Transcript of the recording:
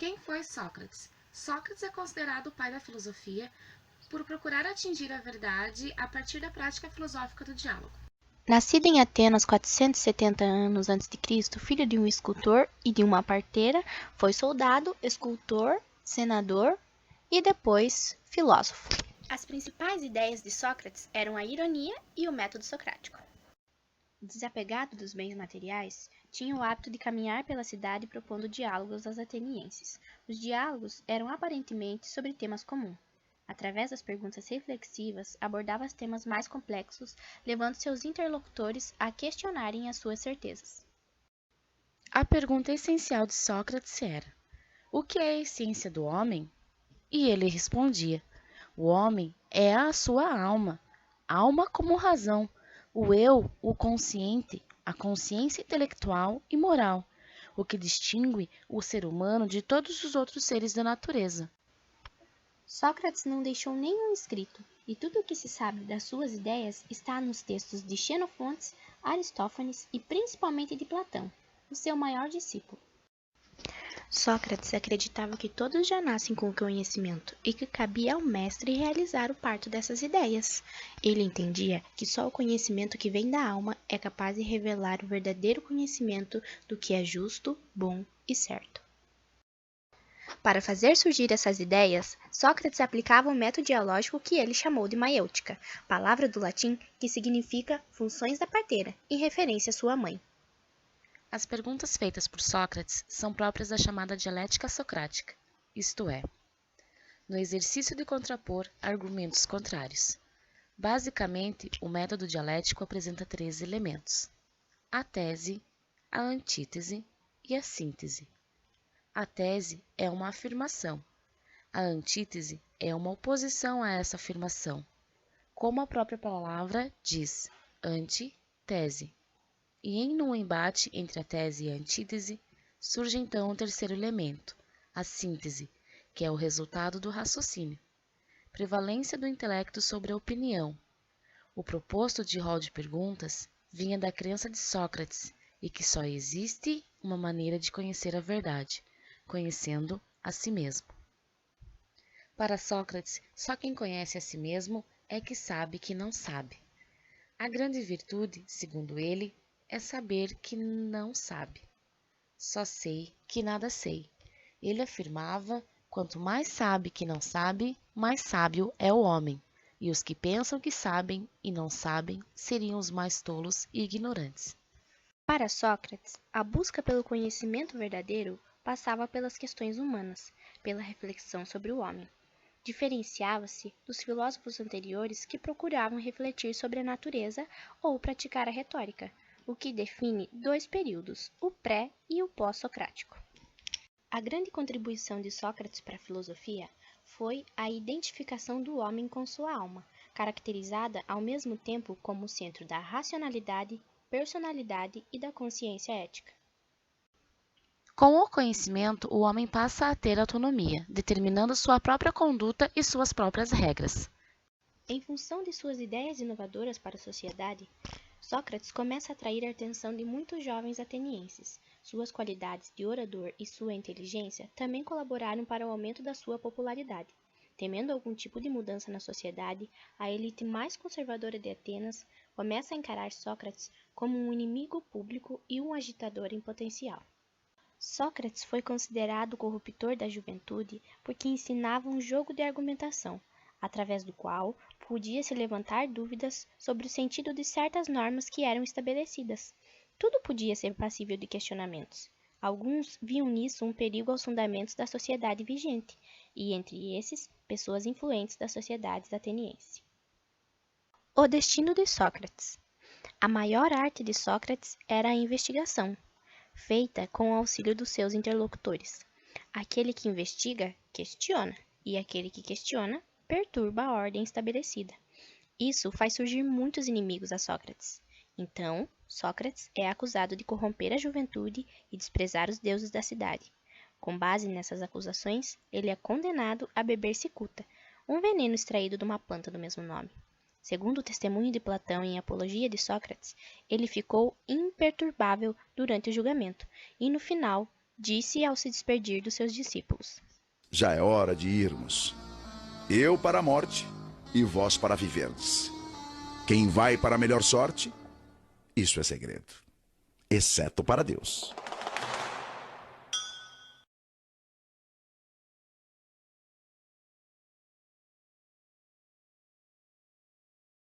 Quem foi Sócrates? Sócrates é considerado o pai da filosofia por procurar atingir a verdade a partir da prática filosófica do diálogo. Nascido em Atenas 470 anos antes de Cristo, filho de um escultor e de uma parteira, foi soldado, escultor, senador e depois filósofo. As principais ideias de Sócrates eram a ironia e o método socrático. Desapegado dos bens materiais, tinha o hábito de caminhar pela cidade propondo diálogos aos atenienses. Os diálogos eram aparentemente sobre temas comuns. Através das perguntas reflexivas, abordava os temas mais complexos, levando seus interlocutores a questionarem as suas certezas. A pergunta essencial de Sócrates era: o que é a essência do homem? E ele respondia: o homem é a sua alma, alma como razão, o eu, o consciente, a consciência intelectual e moral, o que distingue o ser humano de todos os outros seres da natureza. Sócrates não deixou nenhum escrito, e tudo o que se sabe das suas ideias está nos textos de Xenofontes, Aristófanes e principalmente de Platão, o seu maior discípulo. Sócrates acreditava que todos já nascem com o conhecimento e que cabia ao mestre realizar o parto dessas ideias. Ele entendia que só o conhecimento que vem da alma é capaz de revelar o verdadeiro conhecimento do que é justo, bom e certo. Para fazer surgir essas ideias, Sócrates aplicava o método dialógico que ele chamou de maiêutica, palavra do latim que significa funções da parteira, em referência à sua mãe. As perguntas feitas por Sócrates são próprias da chamada dialética socrática, isto é, no exercício de contrapor argumentos contrários. Basicamente, o método dialético apresenta 3 elementos: a tese, a antítese e a síntese. A tese é uma afirmação, a antítese é uma oposição a essa afirmação, como a própria palavra diz, antítese. E em um embate entre a tese e a antítese, surge então o terceiro elemento, a síntese, que é o resultado do raciocínio. Prevalência do intelecto sobre a opinião. O proposto de rol de perguntas vinha da crença de Sócrates e que só existe uma maneira de conhecer a verdade, conhecendo a si mesmo. Para Sócrates, só quem conhece a si mesmo é que sabe que não sabe. A grande virtude, segundo ele, é saber que não sabe. Só sei que nada sei. Ele afirmava: quanto mais sabe que não sabe, mais sábio é o homem. E os que pensam que sabem e não sabem seriam os mais tolos e ignorantes. Para Sócrates, a busca pelo conhecimento verdadeiro passava pelas questões humanas, pela reflexão sobre o homem. Diferenciava-se dos filósofos anteriores que procuravam refletir sobre a natureza ou praticar a retórica, o que define 2 períodos, o pré e o pós-socrático. A grande contribuição de Sócrates para a filosofia foi a identificação do homem com sua alma, caracterizada ao mesmo tempo como o centro da racionalidade, personalidade e da consciência ética. Com o conhecimento, o homem passa a ter autonomia, determinando sua própria conduta e suas próprias regras. Em função de suas ideias inovadoras para a sociedade, Sócrates começa a atrair a atenção de muitos jovens atenienses. Suas qualidades de orador e sua inteligência também colaboraram para o aumento da sua popularidade. Temendo algum tipo de mudança na sociedade, a elite mais conservadora de Atenas começa a encarar Sócrates como um inimigo público e um agitador em potencial. Sócrates foi considerado o corruptor da juventude porque ensinava um jogo de argumentação, através do qual podia-se levantar dúvidas sobre o sentido de certas normas que eram estabelecidas. Tudo podia ser passível de questionamentos. Alguns viam nisso um perigo aos fundamentos da sociedade vigente, e entre esses, pessoas influentes da sociedade ateniense. O destino de Sócrates. A maior arte de Sócrates era a investigação, feita com o auxílio dos seus interlocutores. Aquele que investiga, questiona, e aquele que questiona, perturba a ordem estabelecida. Isso faz surgir muitos inimigos a Sócrates. Então, Sócrates é acusado de corromper a juventude e desprezar os deuses da cidade. Com base nessas acusações, ele é condenado a beber cicuta, um veneno extraído de uma planta do mesmo nome. Segundo o testemunho de Platão em Apologia de Sócrates, ele ficou imperturbável durante o julgamento e, no final, disse ao se despedir dos seus discípulos. Já é hora de irmos. Eu para a morte e vós para viverdes. Quem vai para a melhor sorte, isso é segredo, exceto para Deus.